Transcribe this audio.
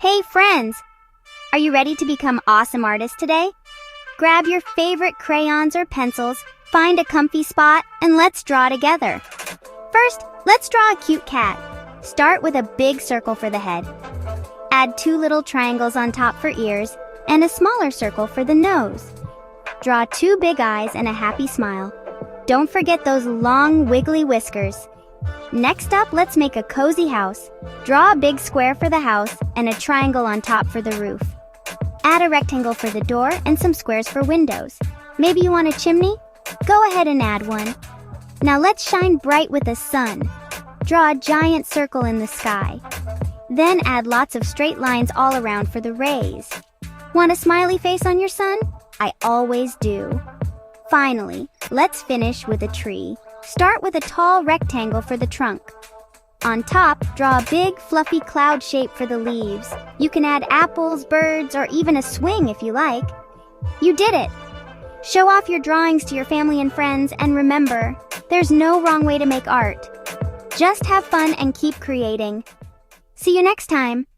Hey friends! Are you ready to become awesome artists today? Grab your favorite crayons or pencils, find a comfy spot, and let's draw together. First, let's draw a cute cat. Start with a big circle for the head. Add 2 little triangles on top for ears, and a smaller circle for the nose. Draw 2 big eyes and a happy smile. Don't forget those long, wiggly whiskers. Next up, let's make a cozy house. Draw a big square for the house and a triangle on top for the roof. Add a rectangle for the door and some squares for windows. Maybe you want a chimney? Go ahead and add one. Now let's shine bright with the sun. Draw a giant circle in the sky. Then add lots of straight lines all around for the rays. Want a smiley face on your sun? I always do. Finally, let's finish with a tree. Start with a tall rectangle for the trunk. On top, draw a big, fluffy cloud shape for the leaves. You can add apples, birds, or even a swing if you like. You did it! Show off your drawings to your family and friends, and remember, there's no wrong way to make art. Just have fun and keep creating. See you next time!